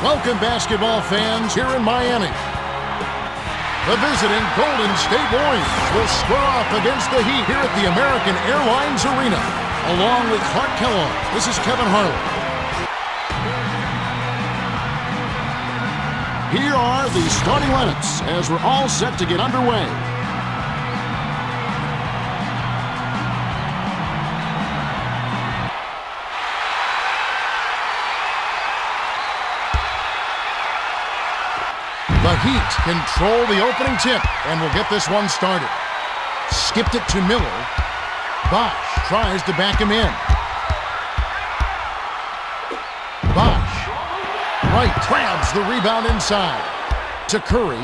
Welcome, basketball fans, here in Miami. The visiting Golden State Warriors will square off against the Heat here at the American Airlines Arena. Along with Clark Kellogg, this is Kevin Harlan. Here are the starting lineups as we're all set to get underway. The Heat control the opening tip and will get this one started. Skipped it to Miller. Bosh tries to back him in. Bosh. Right grabs the rebound inside. To Curry.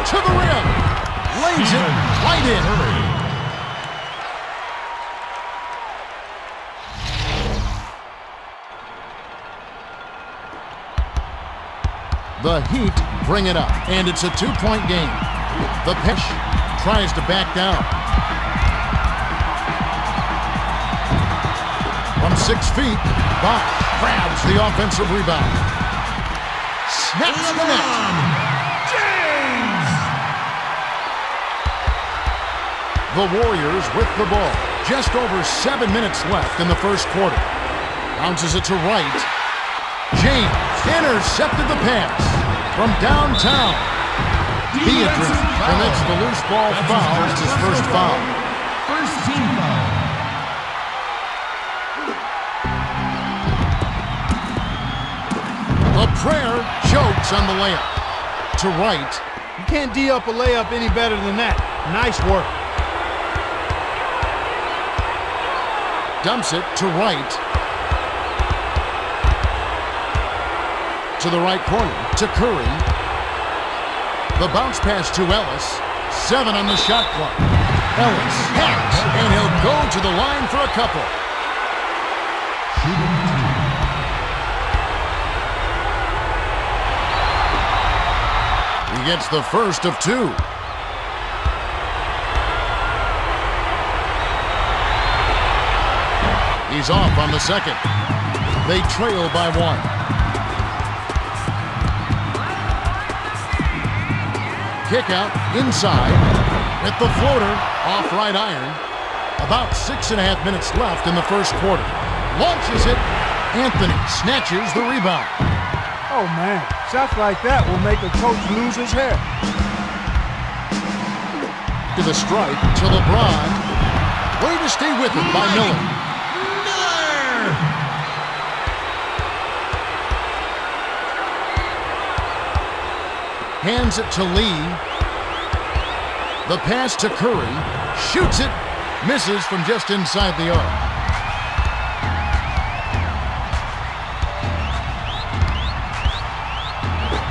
To the rim. Lays it right in. The Heat bring it up, and it's a two-point game. The pitch tries to back down. From 6 feet, Bosh grabs the offensive rebound. Snaps the net. James! The Warriors with the ball. Just over 7 minutes left in the first quarter. Bounces it to right. James intercepted the pass from downtown. Beatrice commits the loose ball foul. It's his first foul. First team foul. The prayer chokes on the layup. To right. You can't D up a layup any better than that. Nice work. Dumps it to right. To the right corner, to Curry. The bounce pass to Ellis. 7 on the shot clock. Ellis hacks, and he'll go to the line for a couple. He gets the first of 2. He's off on the second. They trail by 1. Kick out inside with the floater off right iron. About 6.5 minutes left in the first quarter. Launches it. Anthony snatches the rebound. Oh, man. Shots like that will make a coach lose his hair. To the stripe, to LeBron. Way to stay with it by Miller. Hands it to Lee. The pass to Curry. Shoots it. Misses from just inside the arc.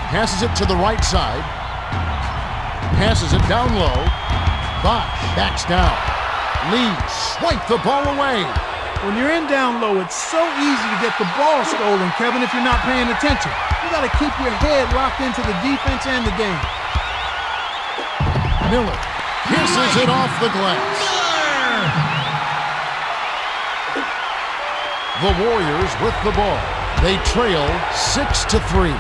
Passes it to the right side. Passes it down low. Bosh backs down. Lee swiped the ball away. When you're in down low, it's so easy to get the ball stolen, Kevin, if you're not paying attention. You got to keep your head locked into the defense and the game. Miller kisses it off the glass. The Warriors with the ball. They trail 6-3.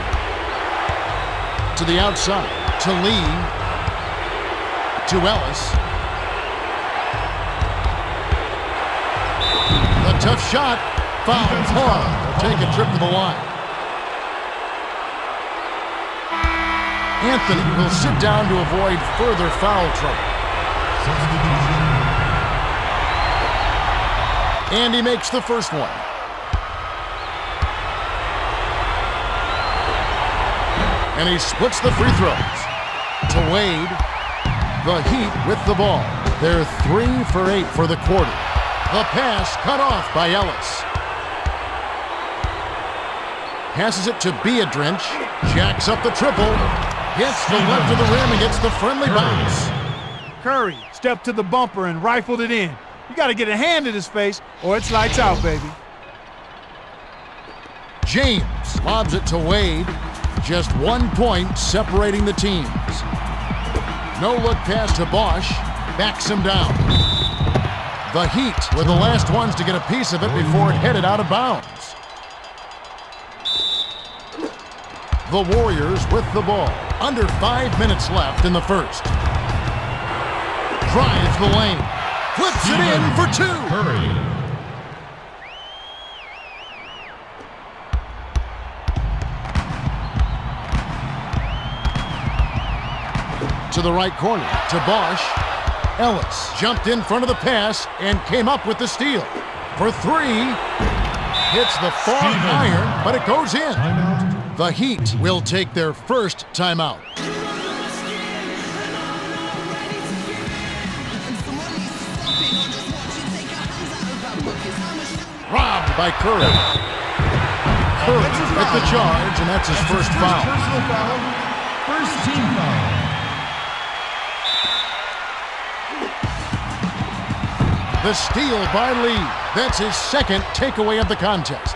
To the outside, to Lee, to Ellis. The tough shot, foul. Take a trip to the line. Anthony will sit down to avoid further foul trouble. And he makes the first one. And he splits the free throws. To Wade, the Heat with the ball. They're 3 for 8 for the quarter. The pass cut off by Ellis. Passes it to Beatrice. Jacks up the triple. Hits the left of the rim and gets the friendly bounce. Curry stepped to the bumper and rifled it in. You got to get a hand in his face or it's lights out, baby. James lobs it to Wade. Just 1 point separating the teams. No look pass to Bosh. Backs him down. The Heat were the last ones to get a piece of it before it headed out of bounds. The Warriors with the ball. Under 5 minutes left in the first. Drives the lane. Flips it in for two. Curry. To the right corner, to Bosch. Ellis jumped in front of the pass and came up with the steal. For three, hits the far iron, but it goes in. Timeout. The Heat will take their first timeout. Robbed by Curry. Curry with the charge, and that's his first foul. Personal foul. First team foul. The steal by Lee. That's his second takeaway of the contest.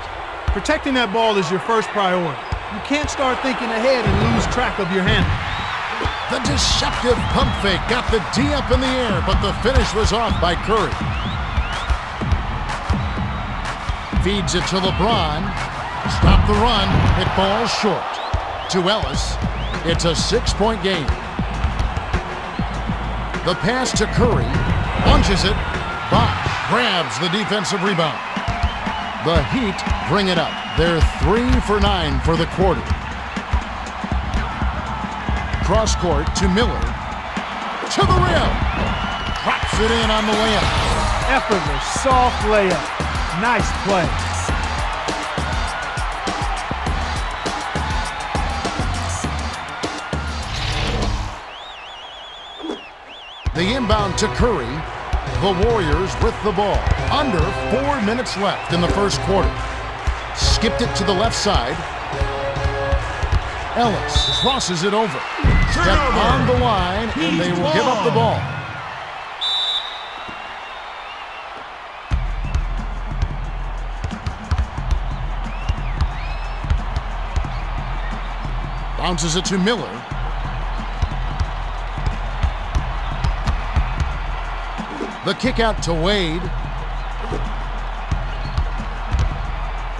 Protecting that ball is your first priority. You can't start thinking ahead and lose track of your handle. The deceptive pump fake got the D up in the air, but the finish was off by Curry. Feeds it to LeBron. Stop the run. It falls short. To Ellis. It's a 6-point game. The pass to Curry. Launches it. Bosch grabs the defensive rebound. The Heat bring it up. They're 3 for 9 for the quarter. Cross court to Miller. To the rim. Drops it in on the layup. Effortless, soft layup. Nice play. The inbound to Curry. The Warriors with the ball. Under 4 minutes left in the first quarter. Skipped it to the left side. Ellis crosses it over. Step on the line, and they will give up the ball. Bounces it to Miller. The kick out to Wade.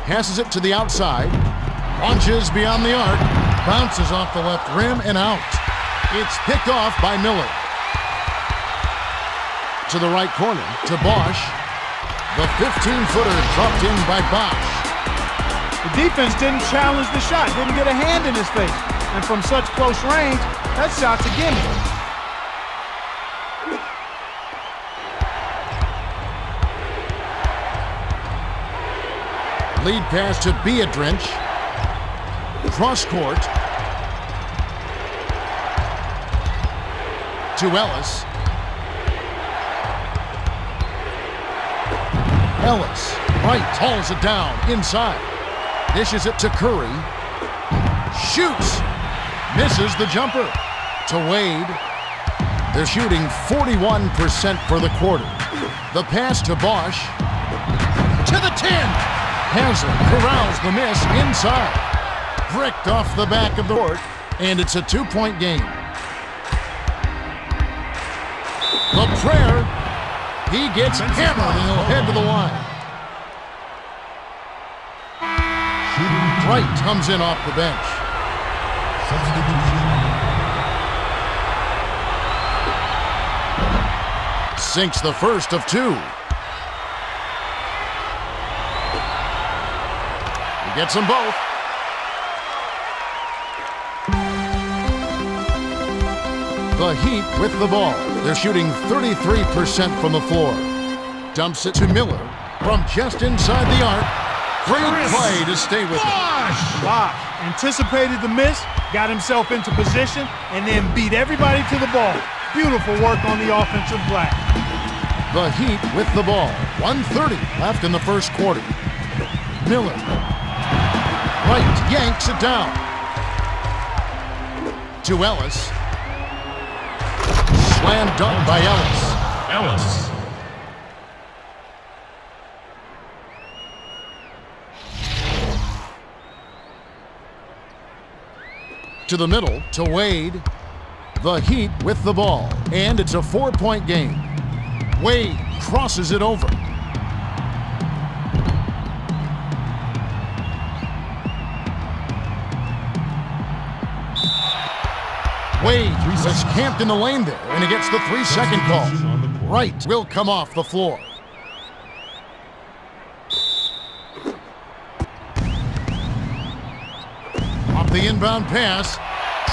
Passes it to the outside. Launches beyond the arc. Bounces off the left rim and out. It's picked off by Miller. To the right corner, to Bosch. The 15-footer dropped in by Bosch. The defense didn't challenge the shot, didn't get a hand in his face. And from such close range, that shot's a gimme. Lead pass to Beadrinch. Cross court. To Ellis. Ellis, right, hauls it down inside. Dishes it to Curry. Shoots. Misses the jumper. To Wade. They're shooting 41% for the quarter. The pass to Bosch. To the 10. Haslem corrals the miss inside. Bricked off the back of the court, and it's a 2-point game. The prayer, he gets hammered and he'll head to the line. Wright comes in off the bench. Sinks the first of two. He gets them both. The Heat with the ball. They're shooting 33% from the floor. Dumps it to Miller from just inside the arc. Great play to stay with it. Bosch anticipated the miss, got himself into position, and then beat everybody to the ball. Beautiful work on the offensive glass. The Heat with the ball. 1:30 left in the first quarter. Miller. Wright yanks it down. To Ellis. Slam dunk by Ellis. To the middle, to Wade. The Heat with the ball, and it's a 4-point game. Wade crosses it over. Wade was camped in the lane there, and he gets the 3-second call. Wright will come off the floor. Off the inbound pass,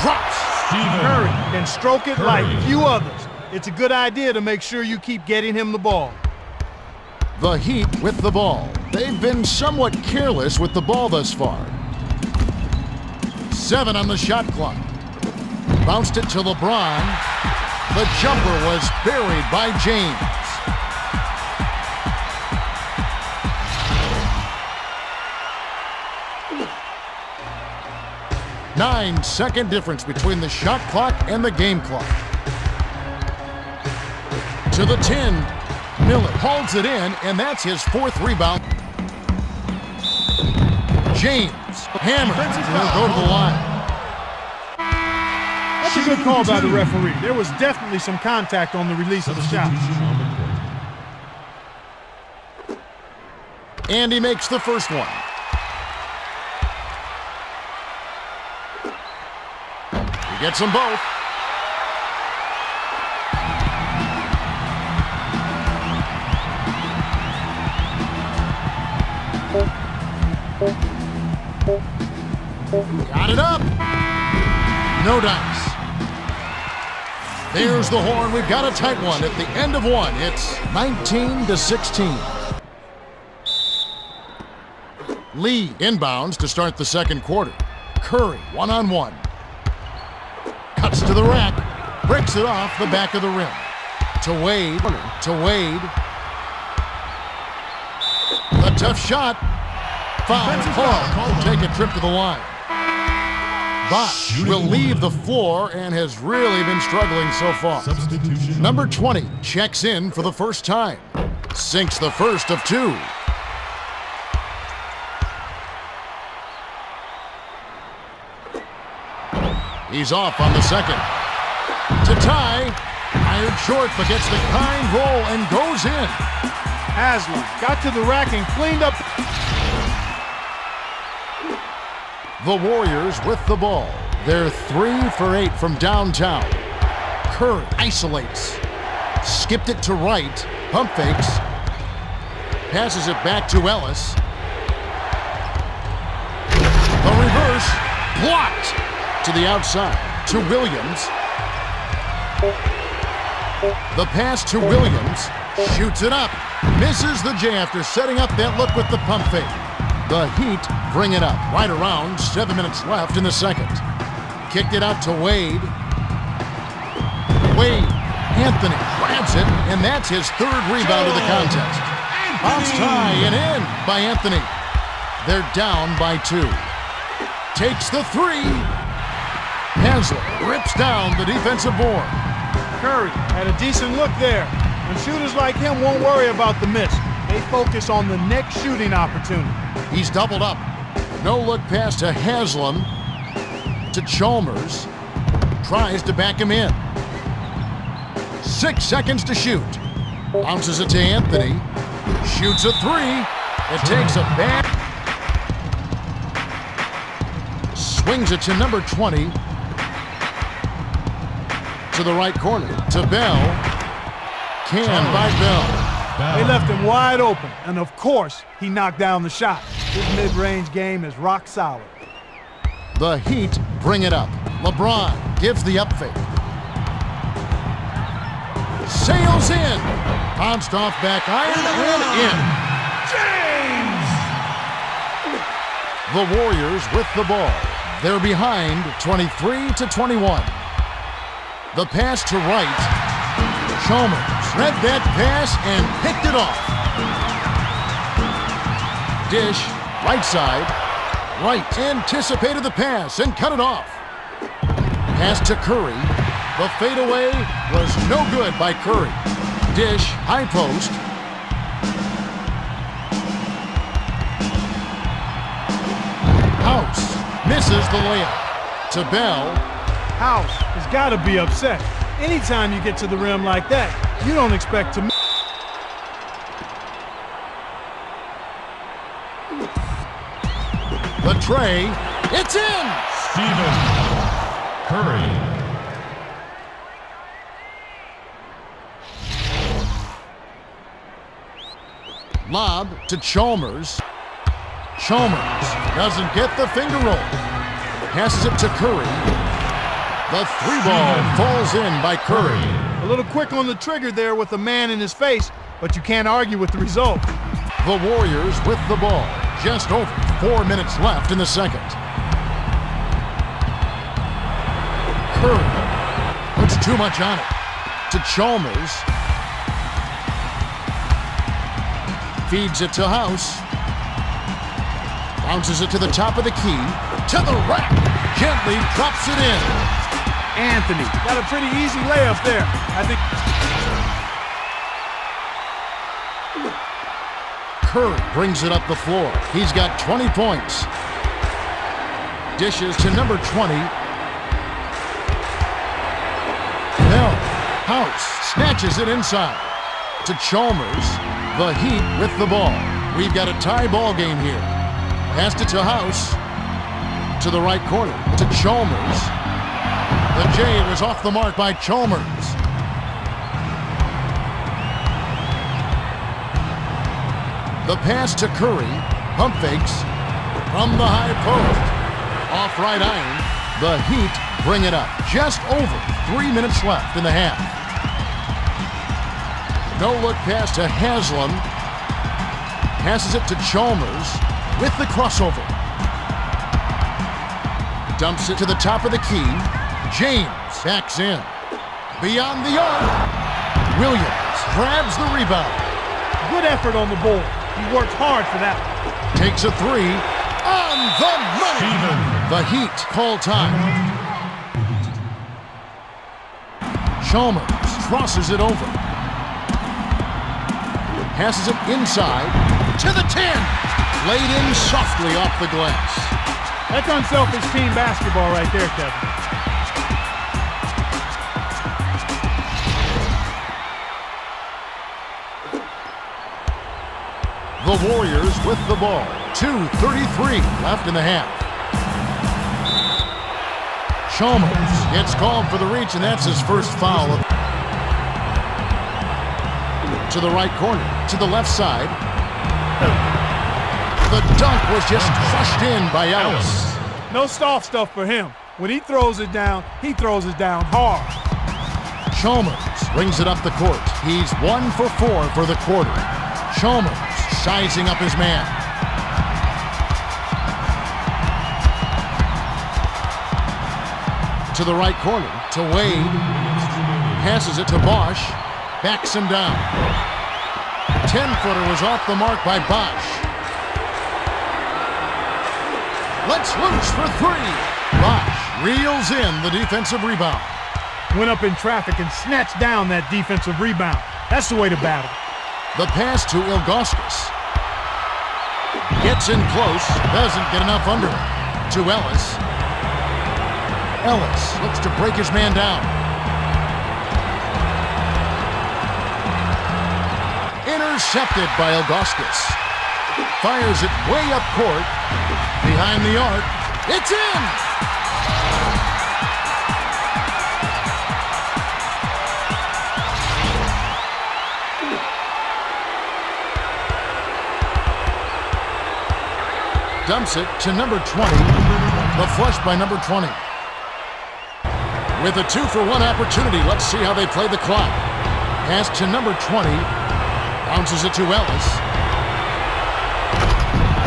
drops. Curry can stroke it like few others. It's a good idea to make sure you keep getting him the ball. The Heat with the ball. They've been somewhat careless with the ball thus far. 7 on the shot clock. Bounced it to LeBron. The jumper was buried by James. Nine-second difference between the shot clock and the game clock. To the 10. Miller holds it in, and that's his 4th rebound. James hammers. He'll go to the line. That's a good call by the referee. There was definitely some contact on the release of the shot. And he makes the first one. He gets them both. Got it up. No dice. There's the horn. We've got a tight one at the end of one. It's 19-16. Lee inbounds to start the second quarter. Curry one-on-one. Cuts to the rack. Breaks it off the back of the rim. To Wade. To Wade. The tough shot. Foul call. Take a trip to the line. Bosh will leave the floor and has really been struggling so far. Number 20 checks in for the first time. Sinks the first of 2. He's off on the second. To tie. Iron short, but gets the kind roll and goes in. Haslam got to the rack and cleaned up. The Warriors with the ball. They're 3 for 8 from downtown. Curry isolates. Skipped it to Wright. Pump fakes. Passes it back to Ellis. The reverse. Blocked. To the outside. To Williams. The pass to Williams. Shoots it up. Misses the J after setting up that look with the pump fake. The Heat bring it up right around 7 minutes left in the second. Kicked it out to Wade. Wade. Anthony grabs it, and that's his 3rd rebound of the contest. Bounce tie and in by Anthony. They're down by 2. Takes the 3. Haslem rips down the defensive board. Curry had a decent look there. And shooters like him won't worry about the miss. They focus on the next shooting opportunity. He's doubled up. No look pass to Haslam. To Chalmers. Tries to back him in. 6 seconds to shoot. Bounces it to Anthony. Shoots a 3. It takes a back. Swings it to number 20. To the right corner. To Bell. Canned by Bell. They left him wide open, and of course, he knocked down the shot. His mid-range game is rock solid. The Heat bring it up. LeBron gives the up fake. Sails in. Bounced off back iron and in. James! The Warriors with the ball. They're behind 23-21. The pass to Wright. Chalmers read that pass and picked it off. Dish, right side. Wright anticipated the pass and cut it off. Pass to Curry. The fadeaway was no good by Curry. Dish, high post. House misses the layup. To Bell. House has got to be upset. Anytime you get to the rim like that, you don't expect to miss. The tray, it's in! Stephen Curry. Lob to Chalmers. Chalmers doesn't get the finger roll. Passes it to Curry. The three ball falls in by Curry. A little quick on the trigger there with a man in his face, but you can't argue with the result. The Warriors with the ball. Just over 4 minutes left in the second. Curry puts too much on it. To Chalmers. Feeds it to House. Bounces it to the top of the key. To the rack. Gently drops it in. Anthony got a pretty easy layup there. I think Curry brings it up the floor. He's got 20 points. Dishes to number 20. Bell. House snatches it inside. To Chalmers. The Heat with the ball. We've got a tie ball game here. Passed it to House. To the right corner. To Chalmers. The J was off the mark by Chalmers. The pass to Curry. Pump fakes. From the high post. Off right iron. The Heat bring it up. Just over 3 minutes left in the half. No-look pass to Haslam. Passes it to Chalmers with the crossover. Dumps it to the top of the key. James backs in. Beyond the arc. Williams grabs the rebound. good effort on the board. He worked hard for that. Takes a three. On the money. The Heat call time. Chalmers crosses it over. Passes it inside to the 10. Laid in softly off the glass. That's unselfish team basketball right there, Kevin. The Warriors with the ball. 2:33 left in the half. Chalmers gets called for the reach, and that's his first foul. To the right corner, to the left side. The dunk was just crushed in by Ellis. No soft stuff for him. When he throws it down hard. Chalmers brings it up the court. He's 1 for 4 for the quarter. Chalmers sizing up his man. To the right corner, to Wade. Passes it to Bosch. Backs him down. 10-footer was off the mark by Bosch. Let's loose for three. Bosch reels in the defensive rebound. Went up in traffic and snatched down that defensive rebound. That's the way to battle. The pass to Ilgauskas. Gets in close, doesn't get enough under it. To Ellis. Ellis looks to break his man down. Intercepted by Ilgauskas. Fires it way up court. Behind the arc. It's in! Dumps it to number 20. The flush by number 20. With a 2-for-1 opportunity, let's see how they play the clock. Pass to number 20. Bounces it to Ellis.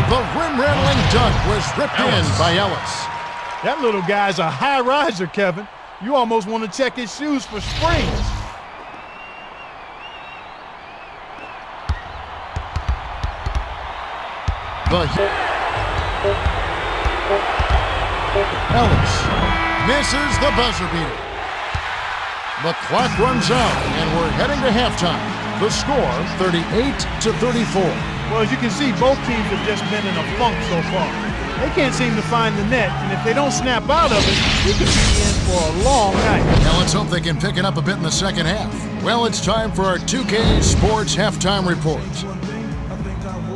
The rim-rattling dunk was ripped in by Ellis. That little guy's a high riser, Kevin. You almost want to check his shoes for springs. Ellis misses the buzzer beater. The clock runs out, and we're heading to halftime. The score, 38-34. Well, as you can see, both teams have just been in a funk so far. They can't seem to find the net, and if they don't snap out of it, we could be in for a long night. Now let's hope they can pick it up a bit in the second half. Well, it's time for our 2K Sports Halftime Report.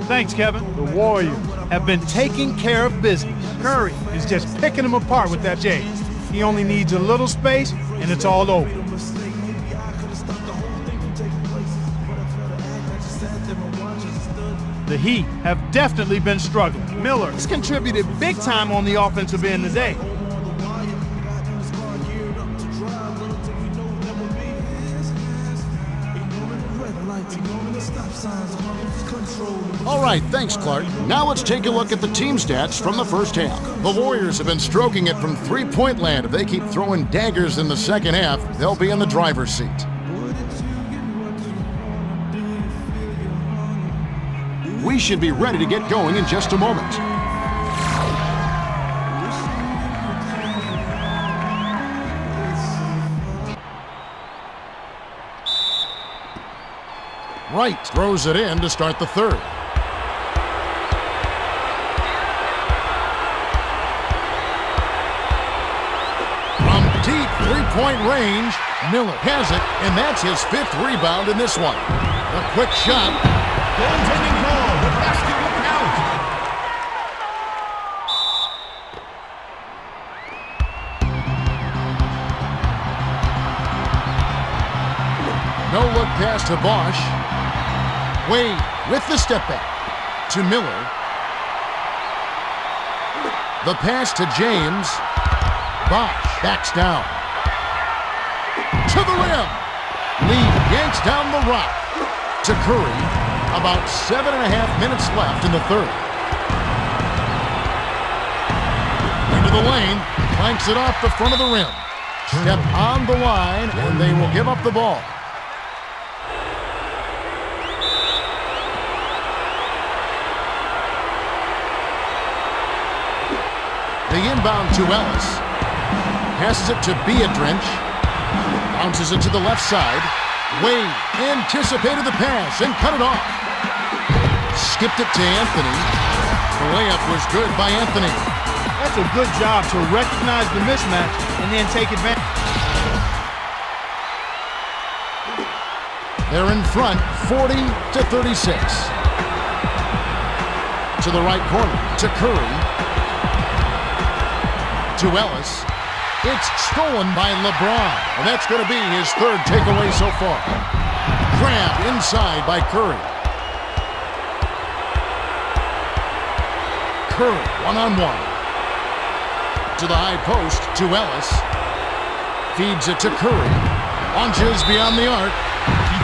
Thanks, Kevin. The Warriors have been taking care of business. Curry is just picking them apart with that J. He only needs a little space, and it's all over. The Heat have definitely been struggling. Miller has contributed big time on the offensive end today. All right, thanks, Clark. Now let's take a look at the team stats from the first half. The Warriors have been stroking it from three-point land. If they keep throwing daggers in the second half, they'll be in the driver's seat. We should be ready to get going in just a moment. Wright throws it in to start the third. From deep three-point range, Miller has it, and that's his fifth rebound in this one. A quick shot. Goaltending call. The basket will count. No look pass to Bosch. Wade with the step back to Miller. The pass to James. Bosch backs down. To the rim. Lee yanks down the rock. To Curry. About 7.5 minutes left in the third. Into the lane. Clanks it off the front of the rim. Step on the line, and they will give up the ball. The inbound to Ellis. Passes it to Beadrinch. Bounces it to the left side. Wade anticipated the pass and cut it off. Skipped it to Anthony. The layup was good by Anthony. That's a good job to recognize the mismatch and then take advantage. They're in front, 40-36. To the right corner, to Curry. To Ellis. It's stolen by LeBron, and that's going to be his third takeaway so far. Grabbed inside by Curry. Curry, one-on-one. To the high post, to Ellis. Feeds it to Curry. Launches beyond the arc.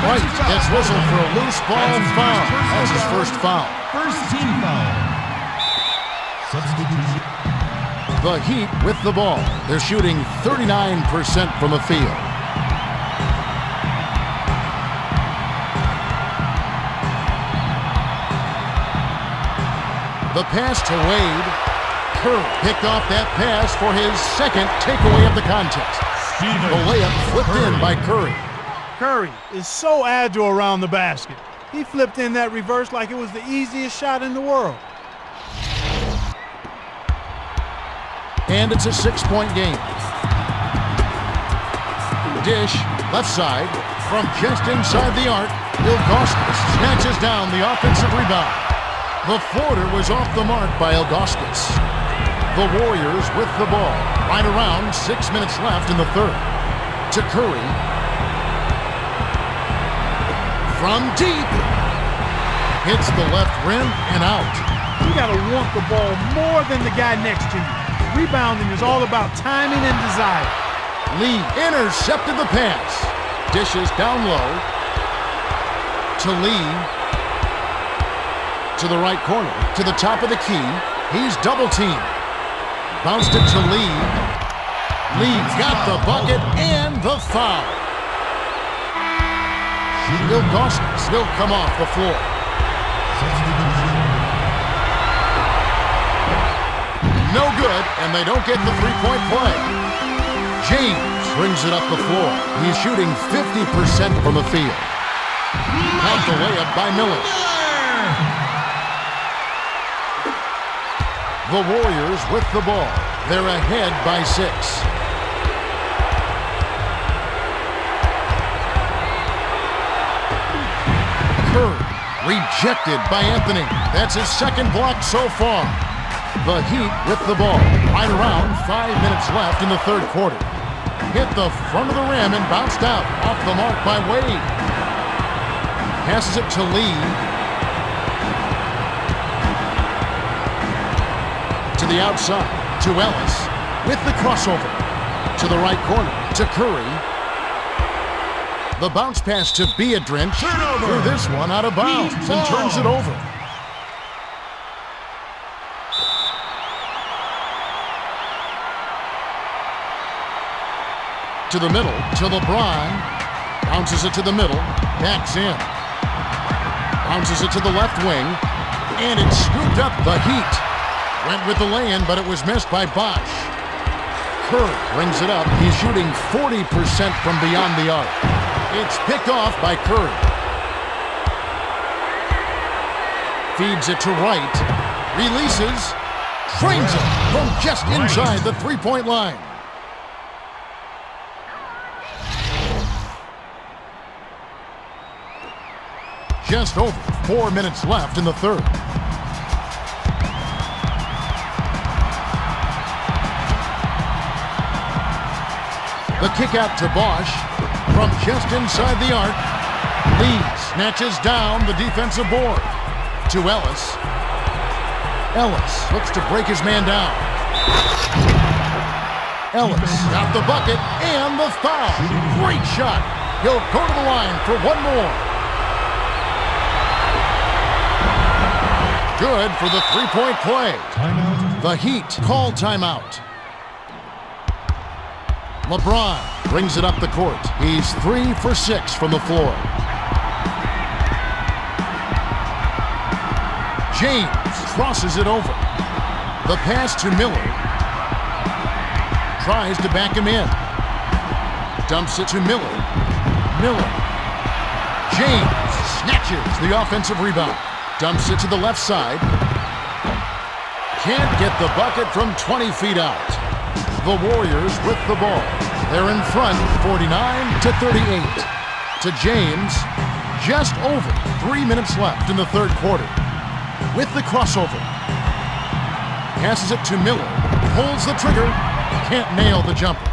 Right, gets whistled for a loose ball and foul. That's his first foul. First team foul. Substitution. The Heat with the ball. They're shooting 39% from the field. The pass to Wade. Curry picked off that pass for his second takeaway of the contest. The layup flipped in by Curry. Curry is so agile around the basket. He flipped in that reverse like it was the easiest shot in the world. And it's a 6-point game. Dish, left side, from just inside the arc, Ilgauskas snatches down the offensive rebound. The floater was off the mark by Ilgauskas. The Warriors with the ball. Right around 6 minutes left in the third. To Curry. From deep. Hits the left rim and out. You gotta want the ball more than the guy next to you. Rebounding is all about timing and desire. Lee intercepted the pass. Dishes down low. To Lee. To the right corner. To the top of the key. He's double-teamed. Bounced it to Lee. Lee got the bucket and the foul. Ilgauskas will come off the floor. No good, and they don't get the three-point play. James brings it up the floor. He's shooting 50% from the field. Caught the layup by Miller. The Warriors with the ball. They're ahead by 6. Curry Rejected by Anthony. That's his second block so far. The Heat with the ball. Right around 5 minutes left in the third quarter. Hit the front of the rim and bounced out. Off the mark by Wade. Passes it to Lee. To the outside. To Ellis. With the crossover. To the right corner. To Curry. The bounce pass to Biedrins. Threw this one out of bounds and turns it over. To the middle, to LeBron. Bounces it to the middle, backs in. Bounces it to the left wing, and it's scooped up. The Heat went with the lay-in, but it was missed by Bosch. Curry brings it up. He's shooting 40% from beyond the arc. It's picked off by Curry. Feeds it to Wright. Releases. Trains it from just inside the three-point line. Just over 4 minutes left in the third. The kick out to Bosch from just inside the arc. Lee snatches down the defensive board to Ellis. Ellis looks to break his man down. Ellis got the bucket and the foul. Great shot. He'll go to the line for one more. Good for the three-point play. Timeout. The Heat call timeout. LeBron brings it up the court. He's 3 for 6 from the floor. James crosses it over. The pass to Miller. Tries to back him in. Dumps it to Miller. Miller. James snatches the offensive rebound. Dumps it to the left side. Can't get the bucket from 20 feet out. The Warriors with the ball. They're in front, 49-38. To James, just over 3 minutes left in the third quarter. With the crossover. Passes it to Miller. Pulls the trigger. Can't nail the jumper.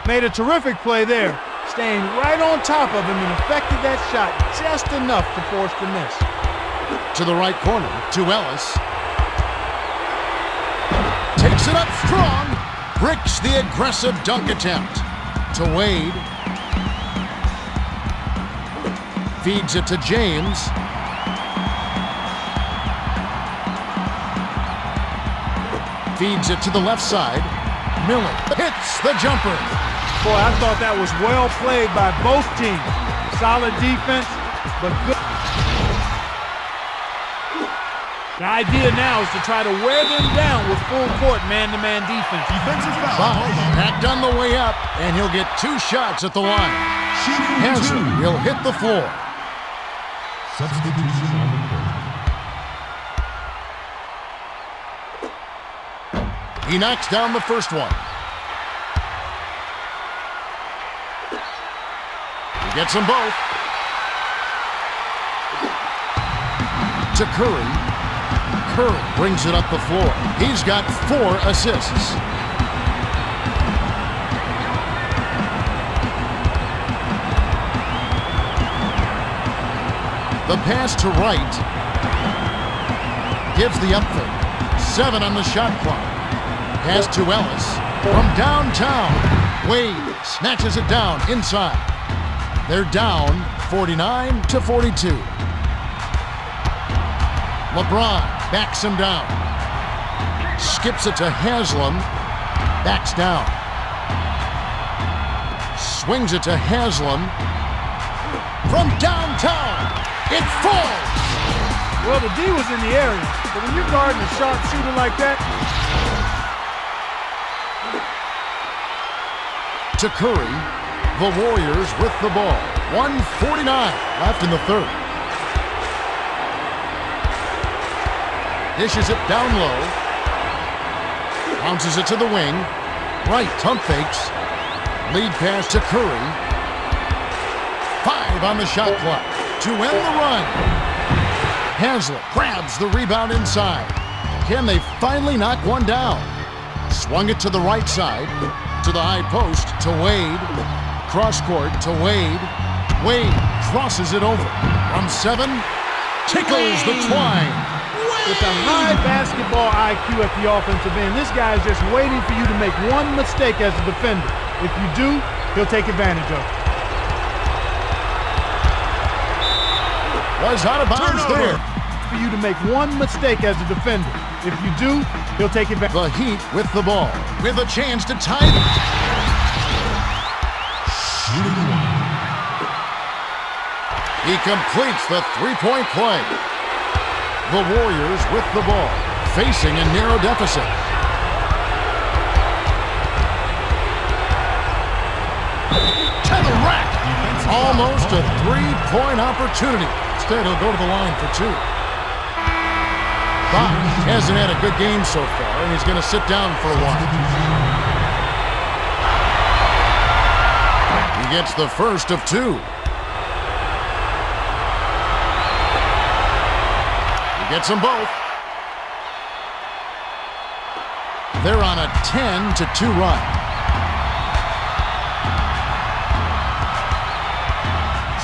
Made a terrific play there, staying right on top of him and affected that shot just enough to force the miss. To the right corner, to Ellis. Takes it up strong. Bricks the aggressive dunk attempt. To Wade. Feeds it to James. Feeds it to the left side. Miller hits the jumper. Boy, I thought that was well played by both teams. Solid defense, but good. The idea now is to try to wear them down with full court man-to-man defense. Defensive foul. Bosch backed on the way up, and he'll get 2 shots at the line. Hansen will hit the floor. Substitution on the court. He knocks down the first one. He gets them both. To Curry. Curry brings it up the floor. He's got 4 assists. The pass to Wright. Gives the up fake. 7 on the shot clock. Pass to Ellis. From downtown. Wade snatches it down inside. They're down 49-42. LeBron backs him down. Skips it to Haslam. Backs down. Swings it to Haslam. From downtown. It falls. Well, the D was in the area, but when you're guarding a sharp shooter like that. To Curry. The Warriors with the ball. 1:49 left in the third. Dishes it down low. Bounces it to the wing. Right, pump fakes. Lead pass to Curry. 5 on the shot clock to end the run. Haslett grabs the rebound inside. Can they finally knock one down? Swung it to the right side, to the high post, to Wade. Cross court to Wade. Wade crosses it over. From 7, tickles the twine. With a high basketball IQ at the offensive end, this guy is just waiting for you to make one mistake as a defender. If you do, he'll take advantage of it. Was out of bounds there. For you to make one mistake as a defender. If you do, he'll take advantage. The Heat with the ball, with a chance to tie it. He completes the three-point play. The Warriors with the ball, facing a narrow deficit. To the rack. Almost a three-point opportunity. Instead, he'll go to the line for 2. Bosch hasn't had a good game so far, and he's going to sit down for a while. He gets the first of 2. Gets them both. They're on a 10-2 run.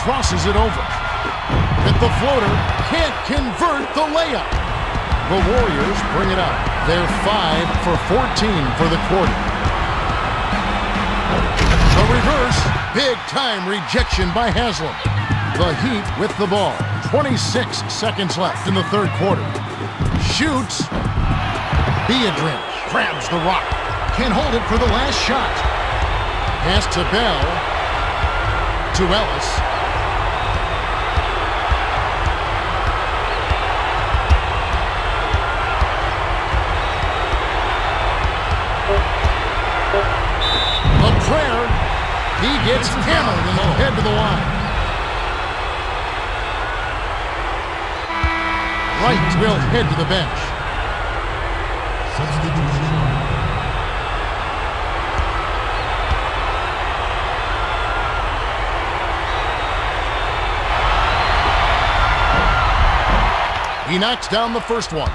Crosses it over. Hit the floater. Can't convert the layup. The Warriors bring it up. They're 5 for 14 for the quarter. The reverse. Big-time rejection by Haslam. The Heat with the ball. 26 seconds left in the third quarter. Shoots. Beadrin grabs the rock. Can't hold it for the last shot. Pass to Bell. To Ellis. A prayer. He gets hammered and he'll head to the line. Wright will head to the bench. Substitution. He knocks down the first one.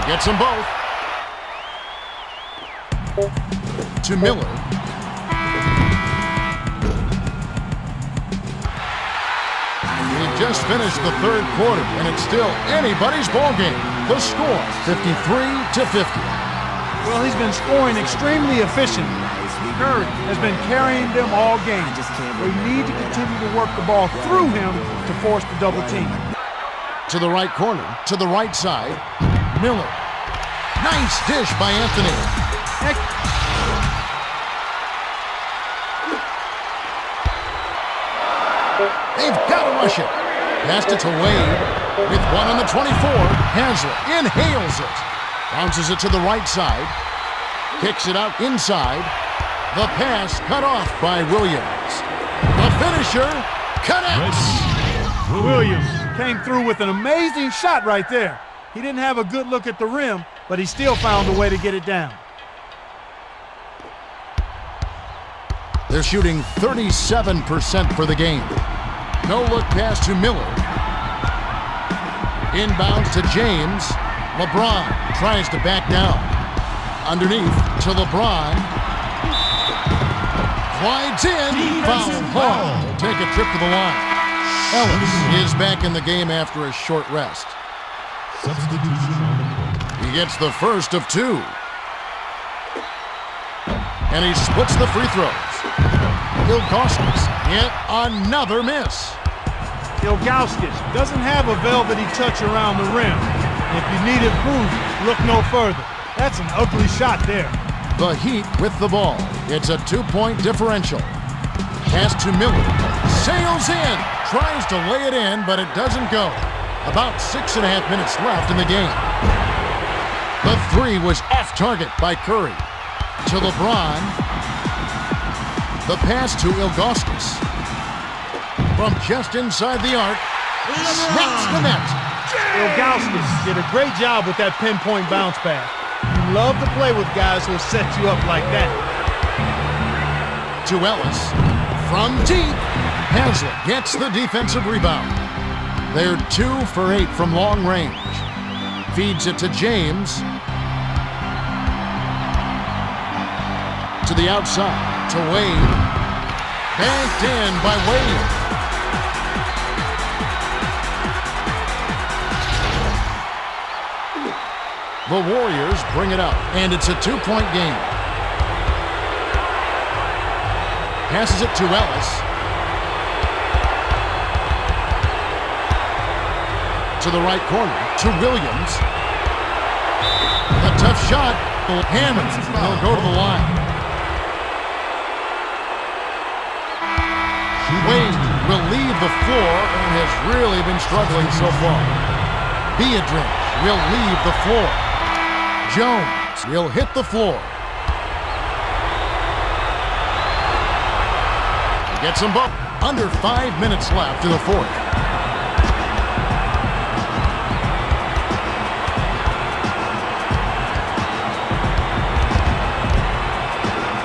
He gets them both. To Miller. Just finished the third quarter, and it's still anybody's ball game. The score, 53-50. Well, he's been scoring extremely efficiently. Curry has been carrying them all game. They need to continue to work the ball through him to force the double team. To the right corner, to the right side, Miller. Nice dish by Anthony. They've got to rush it. Passed it to Wade. With one on the 24, Haslett inhales it. Bounces it to the right side. Kicks it out inside. The pass cut off by Williams. The finisher connects. Williams came through with an amazing shot right there. He didn't have a good look at the rim, but he still found a way to get it down. They're shooting 37% for the game. No look pass to Miller. Inbounds to James. LeBron tries to back down. Underneath to LeBron. Glides in. Foul. He'll take a trip to the line. Ellis is back in the game after a short rest. He gets the first of 2. And he splits the free throws. Ilgauskas, yet another miss. Ilgauskas doesn't have a velvety touch around the rim. If you need it proved, look no further. That's an ugly shot there. The Heat with the ball. It's a 2-point differential. Pass to Miller. Sails in. Tries to lay it in, but it doesn't go. About 6.5 minutes left in the game. The 3 was off target by Curry. To LeBron. The pass to Ilgauskas. From just inside the arc. Strikes the net. Ilgauskas did a great job with that pinpoint bounce pass. You love to play with guys who'll set you up like that. To Ellis. From deep. Haslett gets the defensive rebound. They're 2 for 8 from long range. Feeds it to James. To the outside, to Wade. Banked in by Wade. The Warriors bring it up, and it's a 2-point game. Passes it to Ellis. To the right corner, to Williams. A tough shot. Hammond will go to the line. Wade will leave the floor and has really been struggling so far. Beadrich will leave the floor. Jones will hit the floor. He gets them both. Under 5 minutes left in the fourth.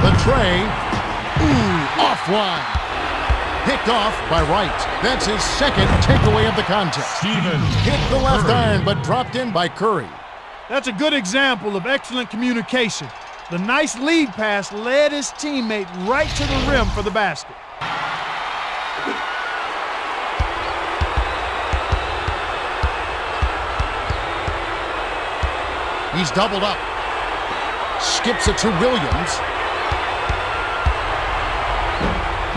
The tray. Ooh, offline. Picked off by Wright. That's his second takeaway of the contest. Hit the left iron, but dropped in by Curry. That's a good example of excellent communication. The nice lead pass led his teammate right to the rim for the basket. He's doubled up. Skips it to Williams.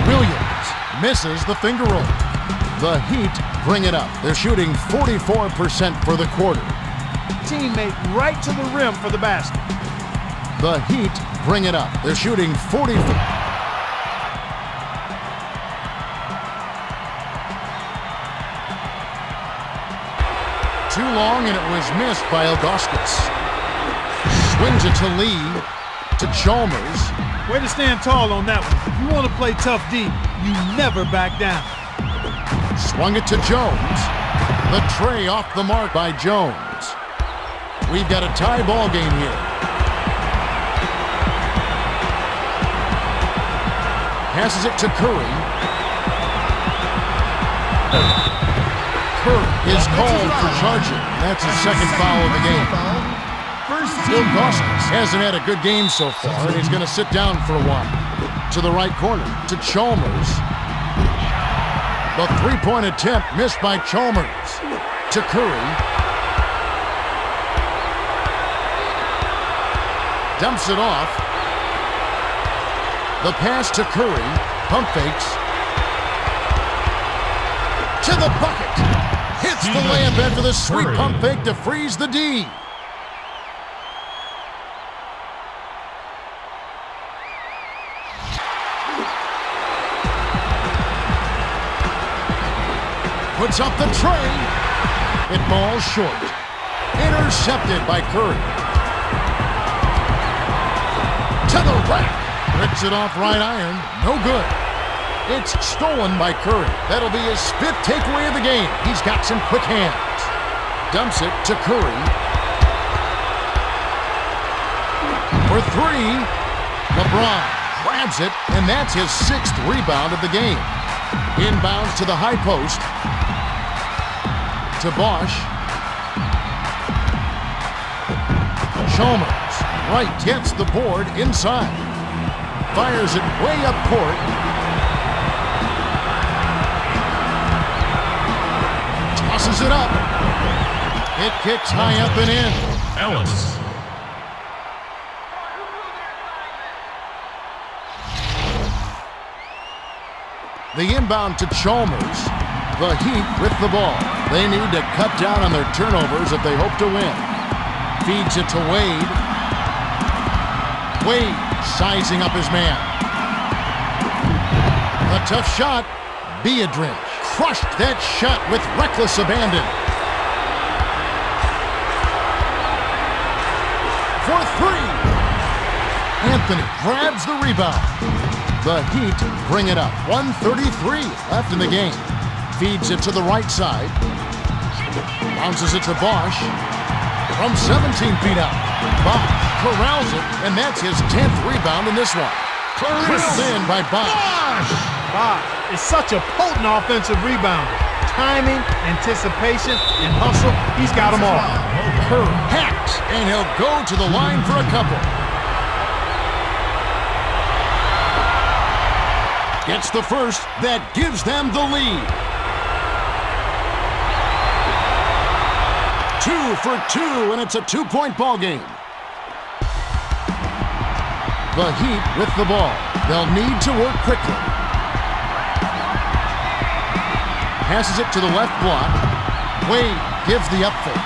Williams misses the finger roll. The Heat bring it up. They're shooting 44% for the quarter. Teammate right to the rim for the basket. The Heat bring it up. They're shooting 40. Too long, and it was missed by Ilgauskas. Swings it to Lee, to Chalmers. Way to stand tall on that one. If you want to play tough deep, you never back down. Swung it to Jones. The tray off the mark by Jones. We've got a tie ball game here. Passes it to Curry. Curry is called for charging. That's his second foul of the game. Ilgauskas hasn't had a good game so far, and he's going to sit down for a while. To the right corner, to Chalmers. The three-point attempt missed by Chalmers. To Curry. Dumps it off. The pass to Curry. Pump fakes. To the bucket. Hits the layup after the sweet pump fake to freeze the D. Puts up the tray. It falls short. Intercepted by Curry. To the rack. Rips it off right iron. No good. It's stolen by Curry. That'll be his fifth takeaway of the game. He's got some quick hands. Dumps it to Curry. For three. LeBron grabs it, and that's his sixth rebound of the game. Inbounds to the high post. To Bosch. Chalmers. Wright gets the board inside. Fires it way up court. Tosses it up. It kicks high up and in. Ellis. The inbound to Chalmers. The Heat with the ball. They need to cut down on their turnovers if they hope to win. Feeds it to Wade. Wade sizing up his man. A tough shot. Beadrich crushed that shot with reckless abandon. For three. Anthony grabs the rebound. The Heat bring it up. 1:33 left in the game. Feeds it to the right side. Bounces it to Bosch. From 17 feet out. Bosch corrals it, and that's his 10th rebound in this one. Pushed in by Bosch. Bosch is such a potent offensive rebounder. Timing, anticipation, and hustle, he's got them all. Kerr hacked, and he'll go to the line for a couple. Gets the first that gives them the lead. 2 for 2, and it's a 2-point ball game. The Heat with the ball. They'll need to work quickly. Passes it to the left block. Wade gives the up fake.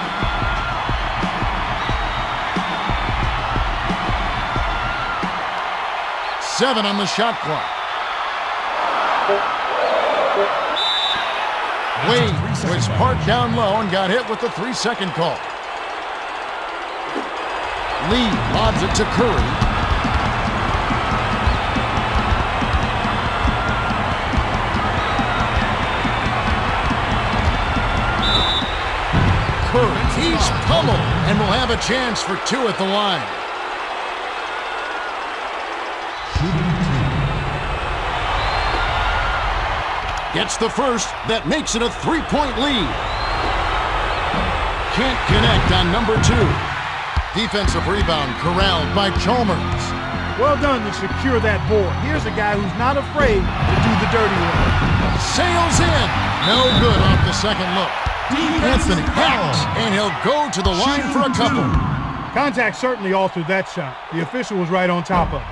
Seven on the shot clock. Wade was parked down low and got hit with the 3-second call. Lee lobs it to Curry. He's pummeled and will have a chance for 2 at the line. Gets the first that makes it a 3-point lead. Can't connect on number 2. Defensive rebound corralled by Chalmers. Well done to secure that board. Here's a guy who's not afraid to do the dirty work. Sails in. No good off the second look. Anthony hacks, and he'll go to the line for a couple. Contact certainly altered that shot. The official was right on top of it.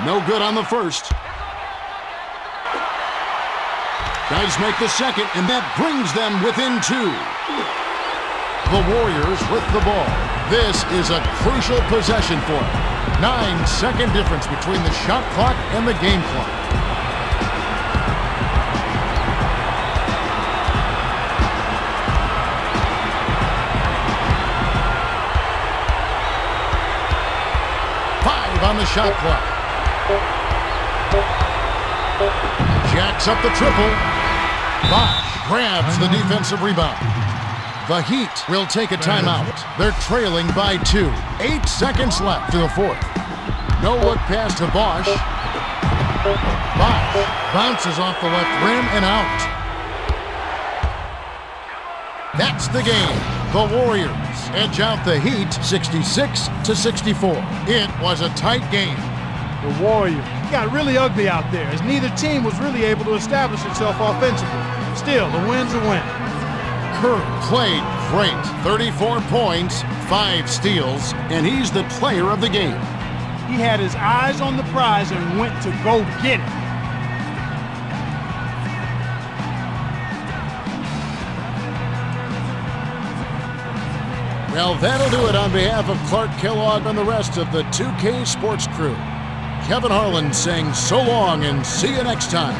No good on the first. Guys make the second, and that brings them within 2. The Warriors with the ball. This is a crucial possession for them. 9-second difference between the shot clock and the game clock. On the shot clock. Jacks up the triple. Bosh grabs the defensive rebound. The Heat will take a timeout. They're trailing by 2. 8 seconds left to the fourth. No look pass to Bosh. Bosh bounces off the left rim and out. That's the game. The Warriors edge out the Heat 66-64. It was a tight game. The Warriors got really ugly out there as neither team was really able to establish itself offensively. Still, the win's a win. Kerr played great. 34 points, 5 steals, and he's the player of the game. He had his eyes on the prize and went to go get it. Well, that'll do it on behalf of Clark Kellogg and the rest of the 2K Sports crew. Kevin Harlan saying so long and see you next time.